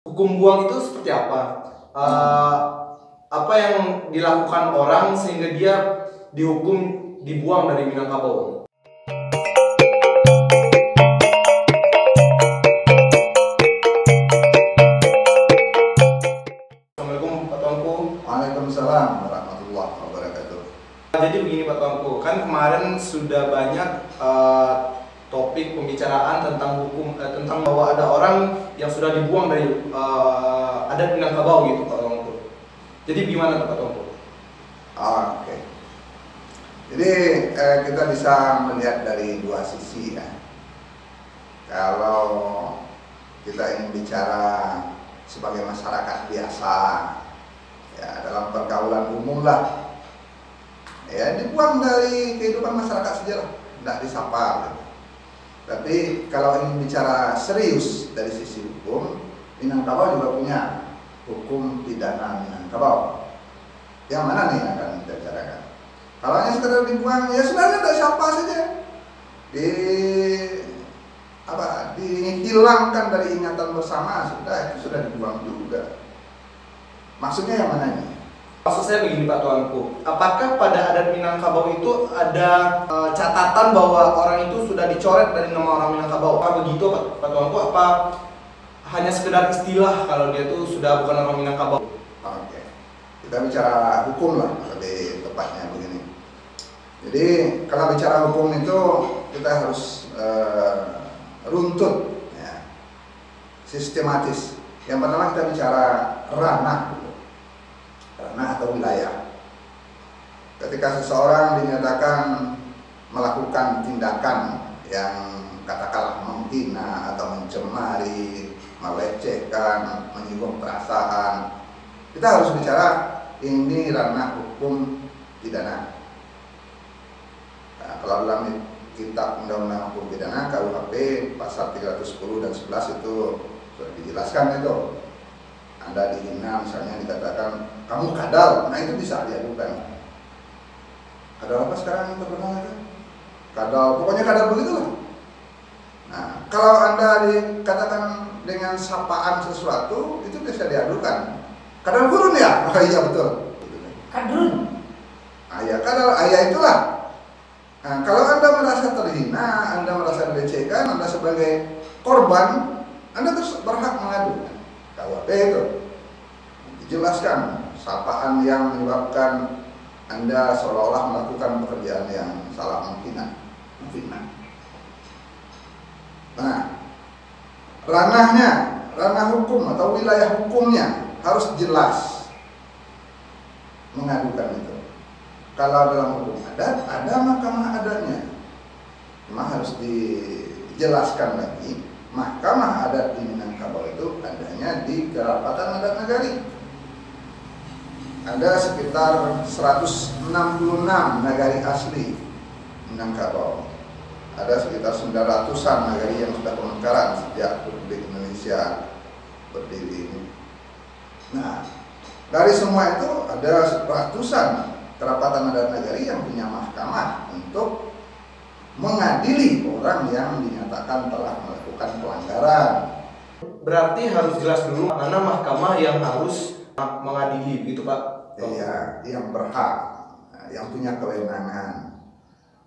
Hukum buang itu seperti apa? Apa yang dilakukan orang sehingga dia dihukum dibuang dari Minangkabau? Assalamualaikum Pak Tuanku. Waalaikumsalam warahmatullahi wabarakatuh. Jadi begini Pak Tuanku, kan kemarin sudah banyak topik pembicaraan tentang hukum, tentang bahwa ada orang yang sudah dibuang dari adat Minangkabau gitu Pak Tuanku. Jadi gimana Pak Tuanku? Oke. Jadi kita bisa melihat dari dua sisi ya. Kalau kita ingin bicara sebagai masyarakat biasa, ya dalam pergaulan umum lah, ya dibuang dari kehidupan masyarakat saja lah, tidak disapa. Gitu. Tapi kalau ingin bicara serius dari sisi hukum, Minangkabau juga punya hukum pidana Minangkabau. Yang mana nih yang akan kita bicarakan? Kalau hanya sekedar dibuang, ya sebenarnya tidak siapa saja. Dihilangkan dari ingatan bersama, sudah itu sudah dibuang juga. Maksudnya yang mana nih? Maksud saya begini Pak Tuanku, apakah pada adat Minangkabau itu ada catatan bahwa orang itu sudah dicoret dari nama orang Minangkabau? Apa begitu Pak Tuanku? Apa hanya sekedar istilah kalau dia itu sudah bukan orang Minangkabau? Oke, kita bicara hukum lah lebih tepatnya begini. Jadi kalau bicara hukum itu kita harus runtut, ya, sistematis. Yang pertama kita bicara ranah atau wilayah. Ketika seseorang dinyatakan melakukan tindakan yang katakanlah menghina atau mencemari, melecehkan, menyinggung perasaan, kita harus bicara ini ranah hukum pidana. Nah, kalau dalam kitab Undang-Undang Hukum Pidana KUHP pasal 310 dan 11 itu sudah dijelaskan itu. Anda dihina misalnya dikatakan kamu kadal, nah itu bisa diadukan. Kadal apa sekarang yang terkenal itu? Kadal, pokoknya kadal begitulah. Nah, kalau Anda dikatakan dengan sapaan sesuatu, itu bisa diadukan. Kadal gurun ya? Oh iya betul. Kadrun. Ya kadal, ya itulah. Nah, kalau Anda merasa terhina, Anda merasa dilecehkan, Anda sebagai korban, Anda terus berhak mengadu. KUHP itu dijelaskan sapaan yang menyebabkan Anda seolah-olah melakukan pekerjaan yang salah, menghina. Nah, ranah hukum atau wilayah hukumnya harus jelas mengadukan itu. Kalau dalam hukum adat ada mahkamah adatnya, memang harus dijelaskan lagi. Mahkamah adat di Minangkabau itu adanya di Kerapatan Adat Nagari. Ada sekitar 166 nagari asli Minangkabau. Ada sekitar 900-an nagari yang sudah pemekaran sejak Republik Indonesia berdiri ini. Nah, dari semua itu ada ratusan Kerapatan Adat Nagari yang punya mahkamah untuk mengadili orang yang dinyatakan telah melakukan pelanggaran. Berarti harus jelas dulu mana mahkamah yang harus mengadili, begitu Pak? Iya, yang berhak, yang punya kewenangan.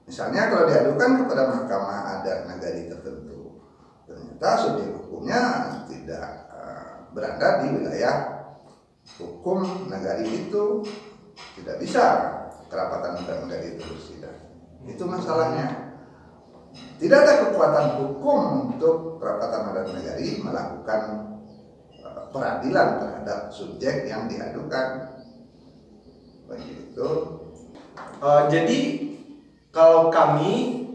Misalnya kalau diadukan kepada mahkamah adat nagari tertentu, ternyata subjek hukumnya tidak berada di wilayah hukum nagari itu, tidak bisa Kerapatan Adat Nagari itu bersidang. Itu masalahnya. Tidak ada kekuatan hukum untuk Kerapatan Adat Nagari melakukan peradilan terhadap subjek yang diadukan. Begitu. Jadi kalau kami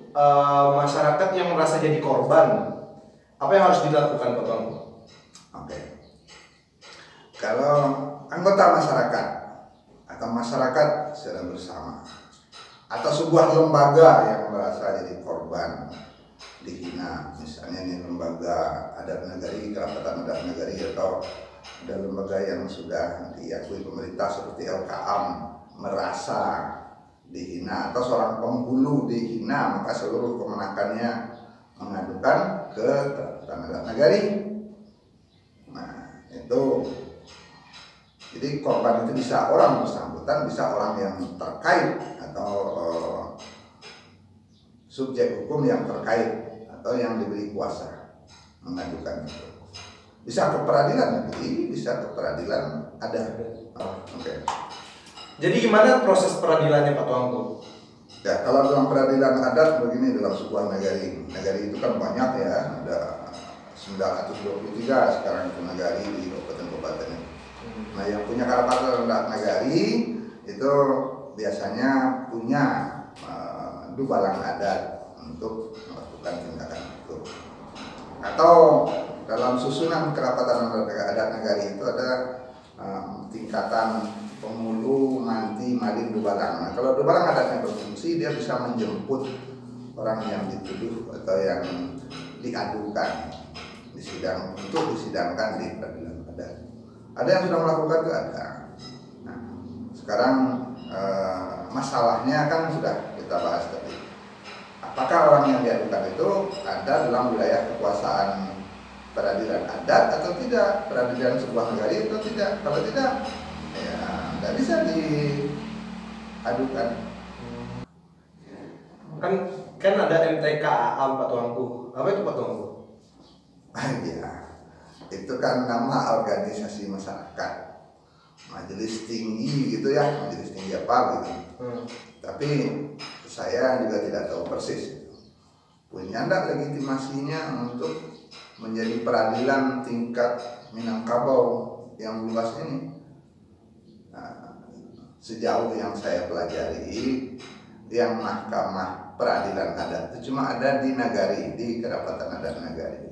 masyarakat yang merasa jadi korban, apa yang harus dilakukan Pak Tuan? Oke. Kalau anggota masyarakat atau masyarakat secara bersama atau sebuah lembaga yang merasa jadi korban dihina, misalnya ini lembaga adat nagari, Kerapatan Adat Nagari, atau ada lembaga yang sudah diakui pemerintah seperti LKAM merasa dihina, atau seorang penghulu dihina, maka seluruh kemenakannya mengadukan ke Kerapatan Adat Nagari. Nah, itu. Jadi korban itu bisa orang bersangkutan, bisa orang yang terkait atau subjek hukum yang terkait atau yang diberi kuasa mengadukan itu. Bisa ke peradilan negeri, bisa ke peradilan adat. Oke. Jadi gimana proses peradilannya Pak Tuanku? Ya, kalau dalam peradilan adat begini, dalam sebuah nagari itu kan banyak ya, ada 923 sekarang itu nagari di kabupaten-kabupaten. Nah, yang punya karapatan nagari itu biasanya punya dubalang adat untuk melakukan tindakan itu. Atau dalam susunan kerapatan adat nagari itu ada tingkatan pemulu, manti, malin, dubalang. Nah, kalau dubalang adatnya berfungsi, dia bisa menjemput orang yang dituduh atau yang diadukan di sidang untuk disidangkan di peradilan adat. Ada yang sudah melakukan itu ada. Nah, sekarang masalahnya kan sudah kita bahas tadi. Apakah orang yang diadukan itu ada dalam wilayah kekuasaan peradilan adat atau tidak, peradilan sebuah negara atau tidak? Kalau tidak, ya nggak bisa diadukan. Kan ada MTKAA Pak Tuanku. Apa itu Pak Tuanku? Ya, itu kan nama organisasi masyarakat, majelis tinggi gitu ya, majelis tinggi apa gitu. Tapi saya juga tidak tahu persis. Punya enggak legitimasinya untuk menjadi peradilan tingkat Minangkabau yang luas ini? Nah, sejauh yang saya pelajari, yang mahkamah peradilan adat itu cuma ada di Nagari, di Kerapatan Adat Nagari.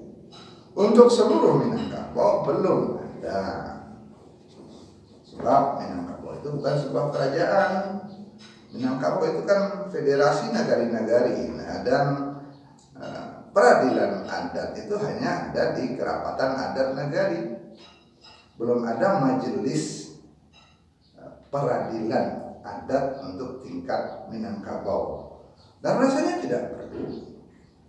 Untuk seluruh Minangkabau belum ada. Sebab Minangkabau itu bukan sebuah kerajaan. Minangkabau itu kan federasi nagari-nagari. Nah, dan peradilan adat itu hanya ada di Kerapatan Adat Nagari. Belum ada majelis peradilan adat untuk tingkat Minangkabau. Dan rasanya tidak perlu.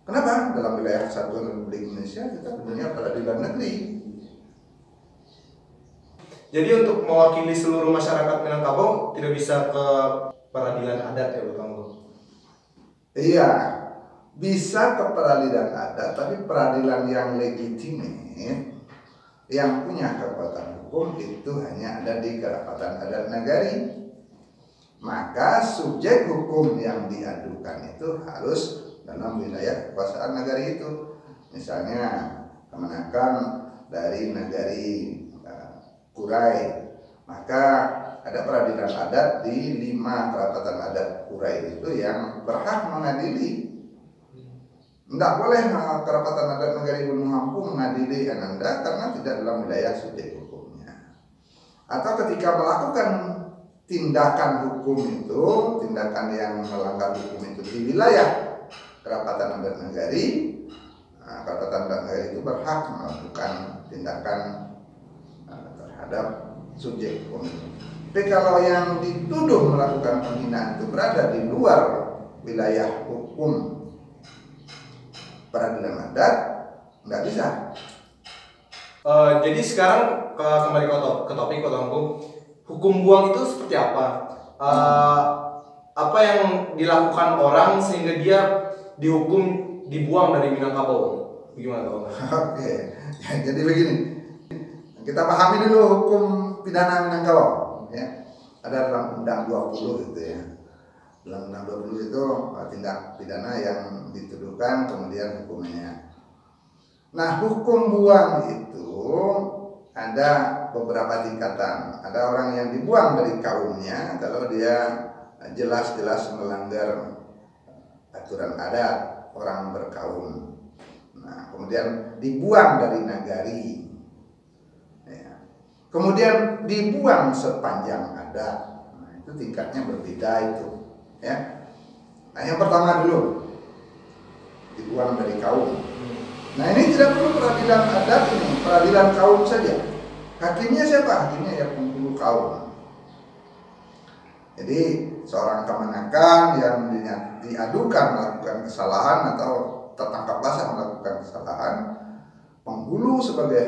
Kenapa? Dalam wilayah Kesatuan Republik Indonesia kita punya peradilan negeri. Jadi untuk mewakili seluruh masyarakat Minangkabau tidak bisa ke peradilan adat ya Pak Tuanku? Iya, bisa ke peradilan adat, tapi peradilan yang legitimate, yang punya kekuatan hukum itu hanya ada di Kerapatan Adat Nagari. Maka subjek hukum yang diadukan itu harus dalam wilayah kekuasaan nagari itu. Misalnya kemenakan dari nagari Kurai, maka ada peradilan adat di 5 kerapatan adat Kurai itu yang berhak mengadili. Tidak boleh kerapatan adat nagari Gunung Hampu mengadili Ananda karena tidak dalam wilayah subjek hukumnya. Atau ketika melakukan tindakan hukum itu, tindakan yang melanggar hukum itu di wilayah Kerapatan Adat Nagari, Kerapatan Adat Nagari itu berhak melakukan tindakan terhadap subjek hukum itu. Tapi kalau yang dituduh melakukan penghinaan itu berada di luar wilayah hukum peradilan adat, nggak bisa. Jadi sekarang kembali ke topik Pak Tuanku. Hukum buang itu seperti apa? Apa yang dilakukan orang sehingga dia dihukum dibuang dari Minangkabau? Gimana Pak? Oke, jadi begini. Kita pahami dulu hukum pidana Minangkabau. Ya. Ada dalam Undang 20 gitu ya. Dalam Undang 20 itu tindak pidana yang dituduhkan kemudian hukumnya. Nah, hukum buang itu ada beberapa tingkatan. Ada orang yang dibuang dari kaumnya kalau dia jelas-jelas melanggar aturan adat orang berkaum. Nah, kemudian dibuang dari nagari. Ya. Kemudian dibuang sepanjang adat. Nah, itu tingkatnya berbeda itu. Ya. Nah, yang pertama dulu dibuang dari kaum. Nah, ini tidak perlu peradilan adat ini, peradilan kaum saja. Hakimnya siapa? Hakimnya ya penghulu kaum. Jadi seorang kemenakan yang diadukan melakukan kesalahan atau tertangkap basah melakukan kesalahan, penghulu sebagai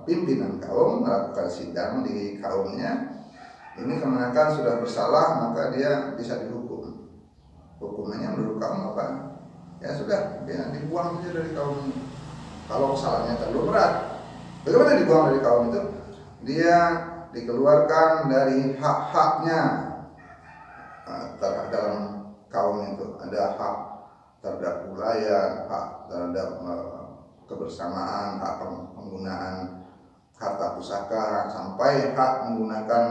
pimpinan kaum melakukan sidang di kaumnya. Ini kemenakan sudah bersalah, maka dia bisa dihukum. Hukumannya menurut kaum apa? Ya sudah, dia dibuang saja dari kaum. Kalau kesalahannya terlalu berat, bagaimana dibuang dari kaum itu? Dia dikeluarkan dari hak-haknya dalam kaum itu. Ada hak terhadap wilayah, hak terhadap kebersamaan, hak penggunaan harta pusaka, sampai hak menggunakan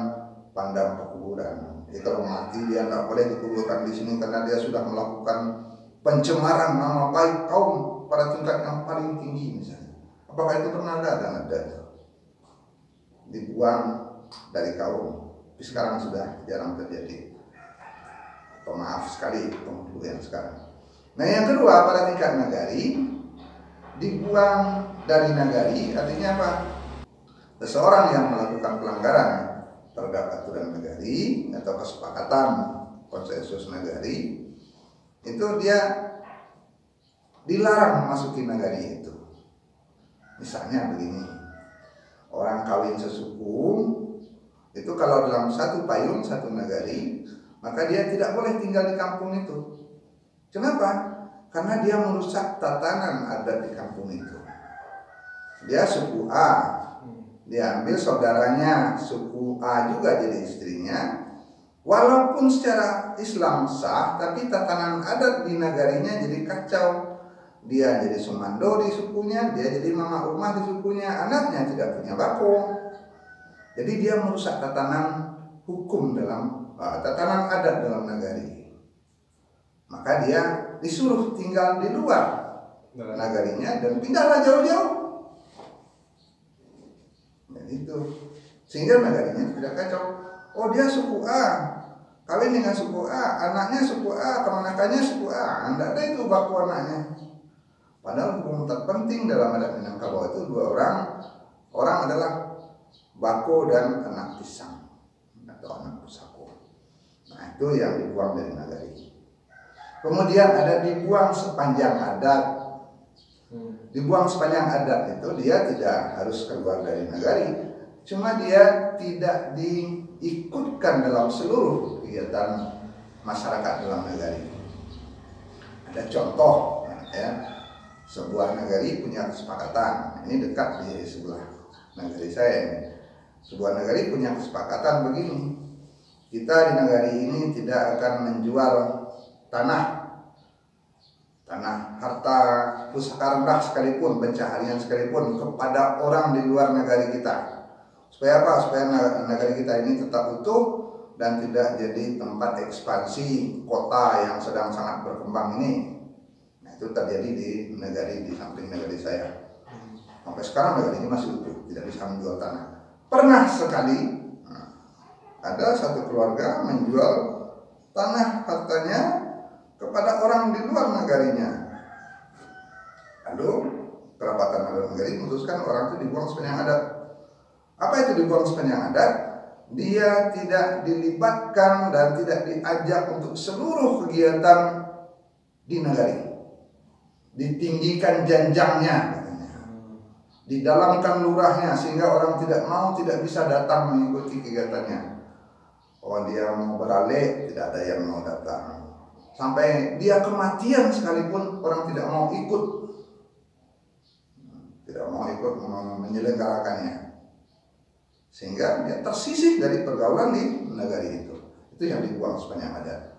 pandang pekuburan. Jadi kalau mati dia nggak boleh dikuburkan di sini karena dia sudah melakukan pencemaran nama baik kaum pada tingkat yang paling tinggi misalnya. Apakah itu pernah ada? Dan ada. Dibuang dari kaum. Tapi sekarang sudah jarang terjadi. Atau maaf sekali penghulu yang sekarang. Nah yang kedua, pada tingkat nagari, dibuang dari nagari artinya apa? Seseorang yang melakukan pelanggaran terhadap aturan nagari atau kesepakatan konsensus nagari, itu dia dilarang memasuki nagari itu. Misalnya begini, orang kawin sesuku itu kalau dalam satu payung, satu nagari, maka dia tidak boleh tinggal di kampung itu. Kenapa? Karena dia merusak tatanan adat di kampung itu. Dia suku A, dia ambil saudaranya suku A juga jadi istrinya. Walaupun secara Islam sah, tapi tatanan adat di nagarinya jadi kacau. Dia jadi sumando di sukunya, dia jadi mama rumah di sukunya, anaknya tidak punya bako. Jadi dia merusak tatanan hukum dalam tatanan adat dalam nagari. Maka dia disuruh tinggal di luar nagarinya dan pindahlah jauh-jauh. Dan itu sehingga nagarinya tidak kacau. Oh dia suku A, kawin dengan suku A, anaknya suku A, kemenakannya suku A, tidak ada itu baku anaknya. Padahal hukum terpenting dalam adat Minangkabau itu dua orang adalah bako dan anak pisang atau anak pusako. Nah itu yang dibuang dari nagari. Kemudian ada dibuang sepanjang adat. Dibuang sepanjang adat itu dia tidak harus keluar dari nagari, cuma dia tidak diikutkan dalam seluruh kegiatan masyarakat dalam nagari. Ada contoh ya. Sebuah nagari punya kesepakatan, ini dekat di sebelah nagari saya ini. Sebuah nagari punya kesepakatan begini, kita di nagari ini tidak akan menjual tanah harta pusaka rendah sekalipun, pencaharian sekalipun kepada orang di luar nagari kita. Supaya apa? Supaya nagari kita ini tetap utuh dan tidak jadi tempat ekspansi kota yang sedang sangat berkembang ini. Itu terjadi di negari di samping negari saya. Sampai sekarang negari ini masih utuh, tidak bisa menjual tanah. Pernah sekali ada satu keluarga menjual tanah hartanya kepada orang di luar negarinya. Lalu kerabatan dalam negari memutuskan orang itu dibuang sepanjang adat. Apa itu dibuang sepanjang adat? Dia tidak dilibatkan dan tidak diajak untuk seluruh kegiatan di negari. Ditinggikan jenjangnya, didalamkan lurahnya sehingga orang tidak bisa datang mengikuti kegiatannya. Oh dia mau beralih, tidak ada yang mau datang. Sampai dia kematian sekalipun orang tidak mau ikut, menyelenggarakannya, sehingga dia tersisih dari pergaulan di negari itu. Itu yang dibuang sepanjang adat.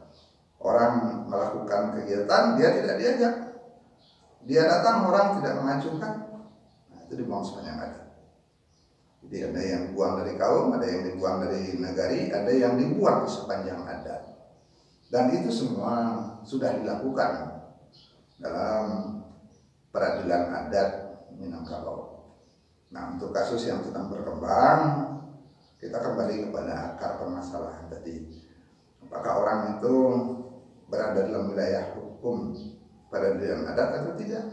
Orang melakukan kegiatan dia tidak diajak. Dia datang, orang tidak mengacuhkan. Nah, itu dibuang sepanjang adat. Jadi ada yang dibuang dari kaum, ada yang dibuang dari nagari, ada yang dibuang sepanjang adat. Dan itu semua sudah dilakukan dalam peradilan adat Minangkabau. Nah untuk kasus yang sedang berkembang, kita kembali kepada akar permasalahan tadi. Apakah orang itu berada dalam wilayah hukum peradilan adat atau tidak?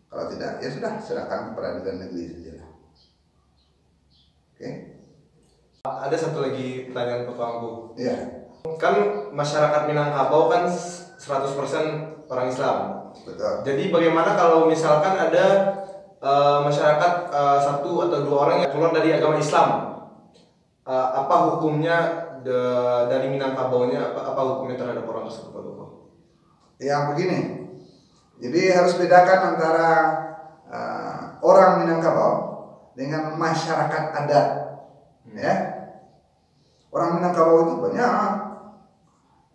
Kalau tidak, ya sudah, serahkan ke peradilan negeri saja. Oke. Ada satu lagi pertanyaan ke Tuanku. Iya. Kan masyarakat Minangkabau kan 100% orang Islam. Betul. Jadi bagaimana kalau misalkan ada masyarakat satu atau dua orang yang keluar dari agama Islam, apa hukumnya dari Minangkabau-nya, apa hukumnya terhadap orang tersebut, Pak Goko? Ya begini, jadi harus bedakan antara orang Minangkabau dengan masyarakat adat, ya. Orang Minangkabau itu banyak,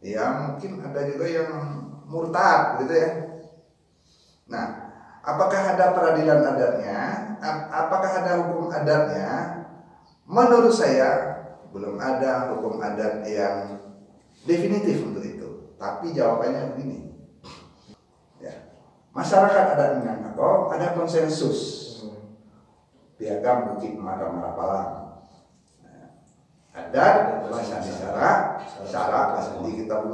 ya mungkin ada juga yang murtad, gitu ya. Nah, apakah ada peradilan adatnya? Apakah ada hukum adatnya? Menurut saya belum ada hukum adat yang definitif untuk itu. Tapi jawabannya begini. Masyarakat adat Minangkabau ada konsensus Piagam Bukit Marapalang. Adat Lasani Syarak Asli kita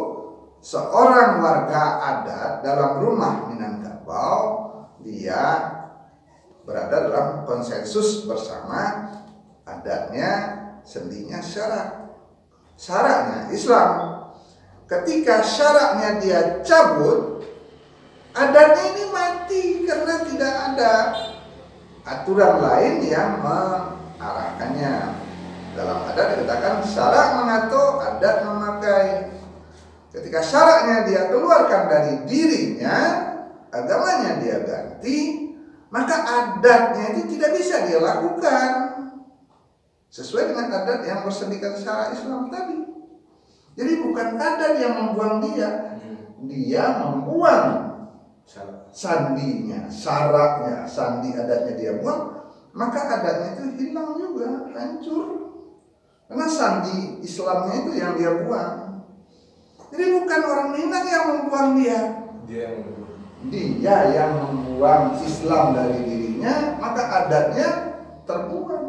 seorang warga adat dalam rumah Minangkabau, dia berada dalam konsensus bersama adatnya, sendinya syarak. Syaraknya Islam. Ketika syaraknya dia cabut, adatnya ini mati karena tidak ada aturan lain yang mengarahkannya. Dalam adat dikatakan syarak mengatur, adat memakai. Ketika syaraknya dia keluarkan dari dirinya, agamanya dia ganti, maka adatnya itu tidak bisa dia lakukan sesuai dengan adat yang bersendikan syarak Islam tadi. Jadi bukan adat yang membuang dia, dia membuang sandinya, syaraknya, sandi adatnya dia buang, maka adatnya itu hilang juga, hancur. Karena sandi Islamnya itu yang dia buang. Jadi bukan orang Minang yang membuang dia, dia yang membuang Islam dari dirinya, maka adatnya terbuang.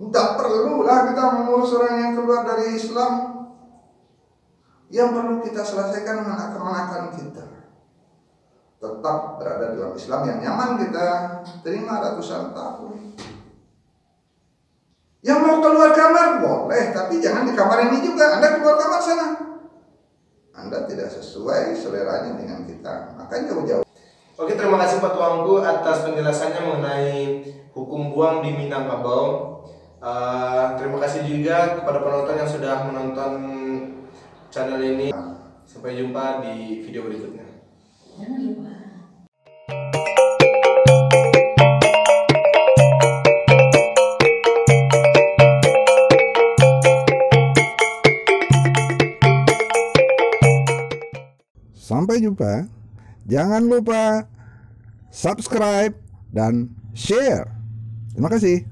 Tidak perlulah kita mengurus orang yang keluar dari Islam. Yang perlu kita selesaikan dengan kemenakan kita. Tetap berada dalam Islam yang nyaman kita terima ratusan tahun. Yang mau keluar kamar boleh, tapi jangan di kamar ini juga. Anda keluar kamar sana, Anda tidak sesuai seleranya dengan kita, maka jauh-jauh. Oke, terima kasih Pak Tuanku atas penjelasannya mengenai hukum buang di Minangkabau. Terima kasih juga kepada penonton yang sudah menonton channel ini. Sampai jumpa di video berikutnya. Jangan lupa. Sampai jumpa. Jangan lupa subscribe dan share. Terima kasih.